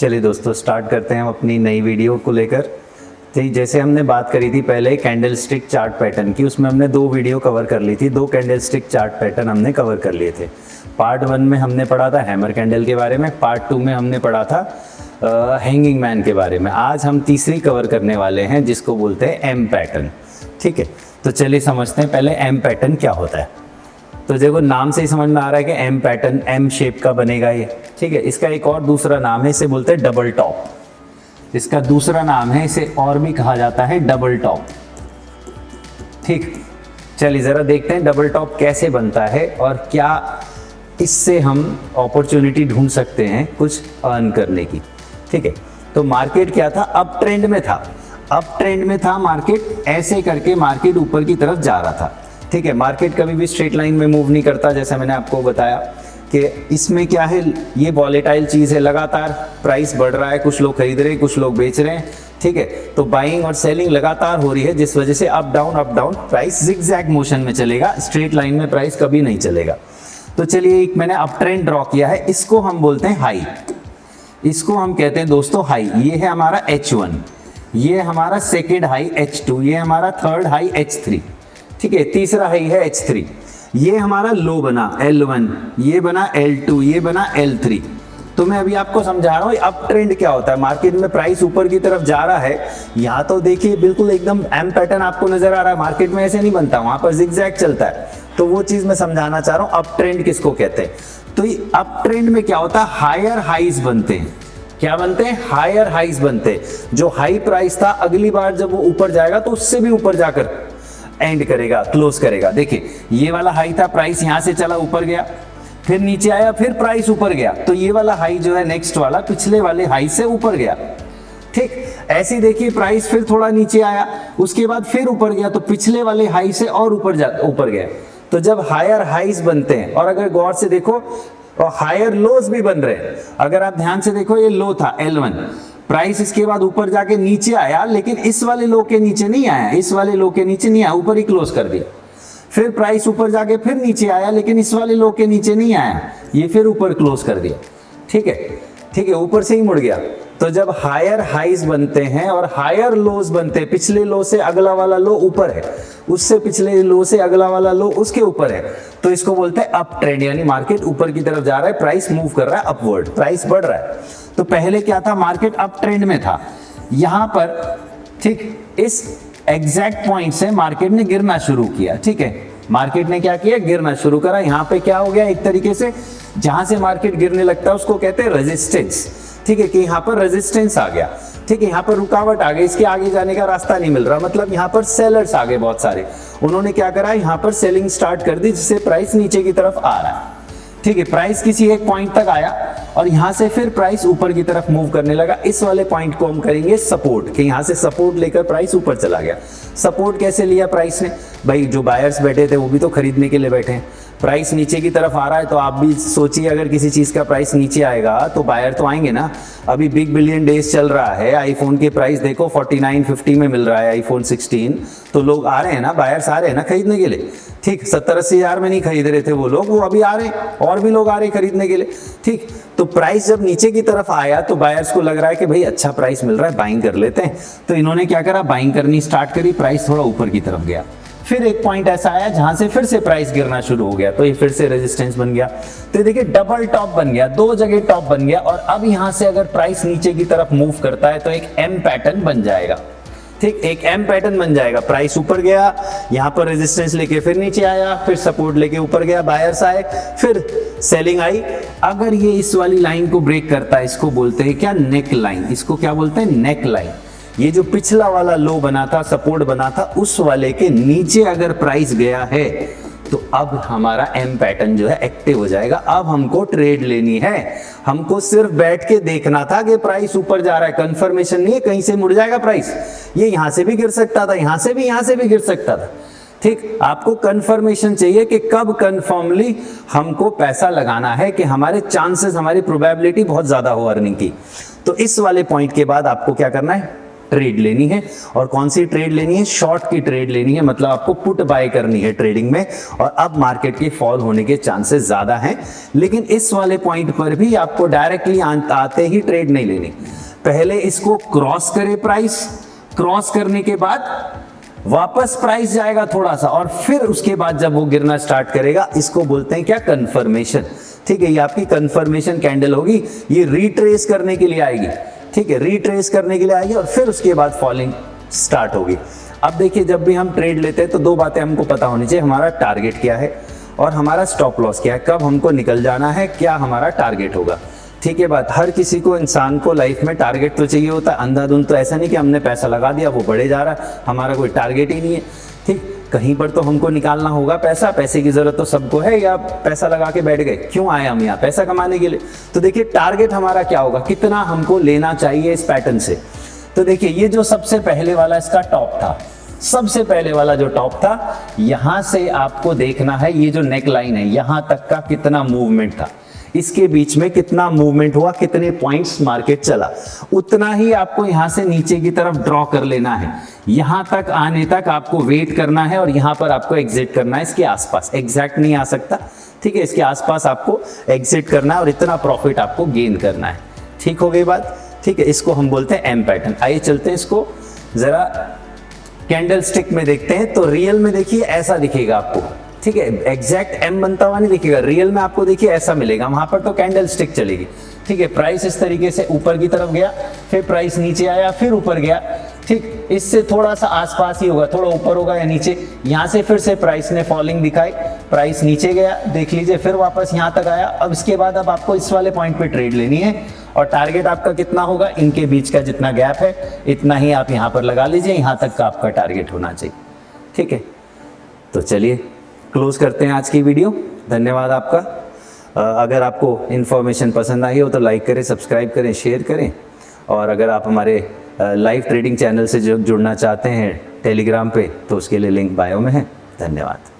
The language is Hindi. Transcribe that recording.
चलिए दोस्तों स्टार्ट करते हैं हम अपनी नई वीडियो को लेकर। तो जैसे हमने बात करी थी पहले कैंडल स्टिक चार्ट पैटर्न की, उसमें हमने 2 वीडियो कवर कर ली थी, 2 कैंडल स्टिक चार्ट पैटर्न हमने कवर कर लिए थे। पार्ट 1 में हमने पढ़ा था हैमर कैंडल के बारे में, पार्ट 2 में हमने पढ़ा था हैंगिंग मैन के बारे में। आज हम तीसरी कवर करने वाले हैं जिसको बोलते हैं एम पैटर्न। ठीक है, तो चलिए समझते हैं पहले एम पैटर्न क्या होता है। तो देखो नाम से ही समझ में आ रहा है कि एम पैटर्न एम शेप का बनेगा ये। ठीक है, इसका एक और दूसरा नाम है, इसे बोलते हैं डबल टॉप। इसका दूसरा नाम है, इसे और भी कहा जाता है डबल टॉप। ठीक, चलिए जरा देखते हैं डबल टॉप कैसे बनता है और क्या इससे हम अपॉर्चुनिटी ढूंढ सकते हैं कुछ अर्न करने की। ठीक है, तो मार्केट क्या था, अप ट्रेंड में था। अप ट्रेंड में था मार्केट, ऐसे करके मार्केट ऊपर की तरफ जा रहा था। ठीक है, मार्केट कभी भी स्ट्रेट लाइन में मूव नहीं करता, जैसे मैंने आपको बताया कि इसमें क्या है, ये वॉलेटाइल चीज़ है, लगातार प्राइस बढ़ रहा है, कुछ लोग खरीद रहे हैं, कुछ लोग बेच रहे हैं। ठीक है, तो बाइंग और सेलिंग लगातार हो रही है, जिस वजह से up down price zigzag motion में चलेगा, स्ट्रेट लाइन में प्राइस कभी नहीं चलेगा। तो चलिए एक मैंने अप ट्रेंड ड्रॉ किया है, इसको हम बोलते हैं हाई, इसको हम कहते हैं दोस्तों हाई। ये है हमारा H1, ये हमारा सेकेंड हाई H2, ये हमारा थर्ड हाई H3। ठीक है, तीसरा हाई है H3, ये हमारा लो बना L1, ये बना L2, ये बना L3। तो मैं अभी आपको समझा रहा हूँ अप ट्रेंड क्या होता है। मार्केट में प्राइस ऊपर की तरफ जा रहा है, यहाँ तो देखिए बिल्कुल एकदम एम पैटर्न आपको नजर आ रहा है, मार्केट में ऐसे नहीं बनता, वहां पर जिगजैग चलता है। तो वो चीज मैं समझाना चाह रहा हूँ अप ट्रेंड किसको कहते हैं। तो अप ट्रेंड में क्या होता है, हायर हाइज बनते हैं। क्या बनते हैं, हायर हाइज बनते हैं। जो हाई प्राइस था अगली बार जब वो ऊपर जाएगा तो उससे भी ऊपर जाकर एंड करेगा, क्लोज करेगा। देखिए ये वाला हाई था, प्राइस यहां से चला ऊपर गया, फिर नीचे आया, फिर प्राइस ऊपर गया, तो ये वाला हाई जो है नेक्स्ट वाला पिछले वाले हाई से ऊपर गया। ठीक, ऐसे देखिए प्राइस फिर थोड़ा नीचे आया, उसके बाद फिर ऊपर गया, तो पिछले वाले हाई से और ऊपर गया। तो जब हायर हाइज बनते हैं, और अगर गौर से देखो और हायर लोज भी बन रहे हैं, अगर आप ध्यान से देखो ये लो था L1, प्राइस इसके बाद ऊपर जाके नीचे आया, लेकिन इस वाले लो के नीचे नहीं आया, इस वाले लो के नीचे नहीं आया, ऊपर ही क्लोज कर दिया। फिर प्राइस ऊपर जाके फिर नीचे आया, लेकिन इस वाले लो के नीचे नहीं आया, ये फिर ऊपर क्लोज कर दिया। ठीक है, ठीक है, ऊपर से ही मुड़ गया। तो जब हायर हाइज बनते हैं और हायर लोज बनते हैं, पिछले लो से अगला वाला लो ऊपर है, उससे पिछले लो से अगला वाला लो उसके ऊपर है, तो इसको बोलते हैं अप ट्रेंड, यानी मार्केट ऊपर की तरफ जा रहा है, प्राइस मूव कर रहा है अपवर्ड, प्राइस बढ़ रहा है। तो पहले क्या था, मार्केट अप ट्रेंड में था, यहां पर ठीक इस एग्जैक्ट पॉइंट से मार्केट ने गिरना शुरू किया। ठीक है, मार्केट ने क्या किया, गिरना शुरू करा। यहां पे क्या हो गया, एक तरीके से जहां से मार्केट गिरने लगता है उसको कहते हैं रेजिस्टेंस। ठीक है, कि यहाँ पर रेजिस्टेंस आ गया। ठीक है, यहाँ पर रुकावट आ गई, इसके आगे जाने का रास्ता नहीं मिल रहा, मतलब यहाँ पर सेलर्स आ गए बहुत सारे। उन्होंने क्या करा, यहाँ पर सेलिंग स्टार्ट कर दी, जिससे प्राइस नीचे की तरफ आ रहा है। ठीक है, प्राइस किसी एक पॉइंट तक आया और यहां से फिर प्राइस ऊपर की तरफ मूव करने लगा। इस वाले पॉइंट को हम करेंगे सपोर्ट, कि यहां से सपोर्ट लेकर प्राइस ऊपर चला गया। सपोर्ट कैसे लिया प्राइस ने, भाई जो बायर्स बैठे थे वो भी तो खरीदने के लिए बैठे हैं। प्राइस नीचे की तरफ आ रहा है, तो आप भी सोचिए अगर किसी चीज का प्राइस नीचे आएगा तो बायर तो आएंगे ना। अभी बिग बिलियन डेज चल रहा है, आईफोन की प्राइस देखो 4950 में मिल रहा है आईफोन 16, तो लोग आ रहे हैं ना, बायर्स आ रहे हैं ना खरीदने के लिए। ठीक, 70-80 हजार में नहीं खरीद रहे थे वो लोग, वो अभी आ रहे हैं, और भी लोग आ रहे हैं खरीदने के लिए। ठीक, तो प्राइस जब नीचे की तरफ आया तो बायर्स को लग रहा है कि भाई अच्छा प्राइस मिल रहा है, बाइंग कर लेते हैं। तो इन्होंने क्या करा, बाइंग करनी स्टार्ट करी, प्राइस थोड़ा ऊपर की तरफ गया। फिर एक पॉइंट ऐसा आया जहां से फिर से प्राइस गिरना शुरू हो गया, तो ये फिर से रेजिस्टेंस बन गया। तो देखिए डबल टॉप बन गया, 2 जगह टॉप बन गया। और अब यहां से अगर प्राइस नीचे की तरफ मूव करता है तो एक एम पैटर्न बन जाएगा। ठीक, एक एम पैटर्न बन जाएगा। प्राइस ऊपर गया, यहां पर रेजिस्टेंस लेके फिर नीचे आया, फिर सपोर्ट लेके ऊपर गया, बायर्स आए, फिर सेलिंग आई। अगर ये इस वाली लाइन को ब्रेक करता है, इसको बोलते हैं क्या, नेक लाइन। इसको क्या बोलते हैं, नेक लाइन। ये जो पिछला वाला लो बना था, सपोर्ट बना था, उस वाले के नीचे अगर प्राइस गया है तो अब हमारा एम पैटर्न जो है एक्टिव हो जाएगा। अब हमको ट्रेड लेनी है, हमको सिर्फ बैठ के देखना था कि प्राइस ऊपर जा रहा है, कंफर्मेशन नहीं है कहीं से मुड़ जाएगा प्राइस। ये यहां से भी गिर सकता था, यहां से भी गिर सकता था। ठीक, आपको कंफर्मेशन चाहिए कि कब कंफर्मली हमको पैसा लगाना है, कि हमारे चांसेस, हमारी प्रोबेबिलिटी बहुत ज्यादा हो अर्निंग की। तो इस वाले पॉइंट के बाद आपको क्या करना है, ट्रेड लेनी है। और कौन सी ट्रेड लेनी है? शॉर्ट की ट्रेड लेनी है, मतलब आपको पुट बाय करनी है ट्रेडिंग में। और अब मार्केट के फॉल होने के चांसेस ज्यादा हैं, लेकिन इस वाले पॉइंट पर भी आपको डायरेक्टली आते ही ट्रेड नहीं लेनी। पहले इसको क्रॉस करे प्राइस, क्रॉस करने के बाद वापस प्राइस जाएगा थोड़ा सा, और फिर उसके बाद जब वो गिरना स्टार्ट करेगा, इसको बोलते हैं क्या? कंफर्मेशन। ठीक है, ये आपकी कंफर्मेशन कैंडल होगी, ये रिट्रेस करने के लिए आएगी। ठीक है, रिट्रेस करने के लिए आएगी और फिर उसके बाद फॉलिंग स्टार्ट होगी। अब देखिए, जब भी हम ट्रेड लेते हैं तो दो बातें हमको पता होनी चाहिए, हमारा टारगेट क्या है और हमारा स्टॉप लॉस क्या है, कब हमको निकल जाना है, क्या हमारा टारगेट होगा। ठीक है बात, हर किसी को, इंसान को लाइफ में टारगेट तो चाहिए होता है। अंधाधुंध तो ऐसा नहीं कि हमने पैसा लगा दिया वो बढ़े जा रहा है, हमारा कोई टारगेट ही नहीं है। ठीक, कहीं पर तो हमको निकालना होगा पैसा, पैसे की जरूरत तो सबको है, या पैसा लगा के बैठ गए? क्यों आए हम यहाँ? पैसा कमाने के लिए। तो देखिए टारगेट हमारा क्या होगा, कितना हमको लेना चाहिए इस पैटर्न से। तो देखिए, ये जो सबसे पहले वाला इसका टॉप था, सबसे पहले वाला जो टॉप था, यहां से आपको देखना है ये जो नेक लाइन है यहां तक का कितना मूवमेंट था, इसके बीच में कितना मूवमेंट हुआ, कितने पॉइंट्स मार्केट चला, उतना ही आपको यहां से नीचे की तरफ ड्रॉ कर लेना है। यहां तक आने तक आपको वेट करना है और यहां पर आपको एग्जिट करना है, इसके आसपास, एग्जैक्ट नहीं आ सकता। ठीक है, इसके आसपास आपको एग्जिट करना है और इतना प्रॉफिट आपको गेन करना है। ठीक हो गई बात? ठीक है, इसको हम बोलते हैं एम पैटर्न। आइए चलते हैं इसको जरा कैंडल स्टिक में देखते हैं। तो रियल में देखिए ऐसा दिखेगा आपको। ठीक है, एग्जैक्ट एम बनता हुआ नहीं दिखेगा, रियल में आपको देखिए ऐसा मिलेगा। वहां पर तो कैंडल स्टिक चलेगी। ठीक है, प्राइस इस तरीके से ऊपर की तरफ गया, फिर प्राइस नीचे आया, फिर ऊपर गया। ठीक, इससे थोड़ा सा आसपास ही होगा, थोड़ा ऊपर होगा या नीचे। यहां से फिर से प्राइस ने फॉलिंग दिखाई, प्राइस नीचे गया, देख लीजिए, फिर वापस यहां तक आया। अब इसके बाद अब आपको इस वाले पॉइंट पे ट्रेड लेनी है और टारगेट आपका कितना होगा, इनके बीच का जितना गैप है इतना ही आप यहां पर लगा लीजिए, यहां तक का आपका टारगेट होना चाहिए। ठीक है, तो चलिए क्लोज करते हैं आज की वीडियो। धन्यवाद आपका। अगर आपको इन्फॉर्मेशन पसंद आई हो तो लाइक करें, सब्सक्राइब करें, शेयर करें। और अगर आप हमारे लाइव ट्रेडिंग चैनल से जुड़ना चाहते हैं टेलीग्राम पे, तो उसके लिए लिंक बायो में है। धन्यवाद।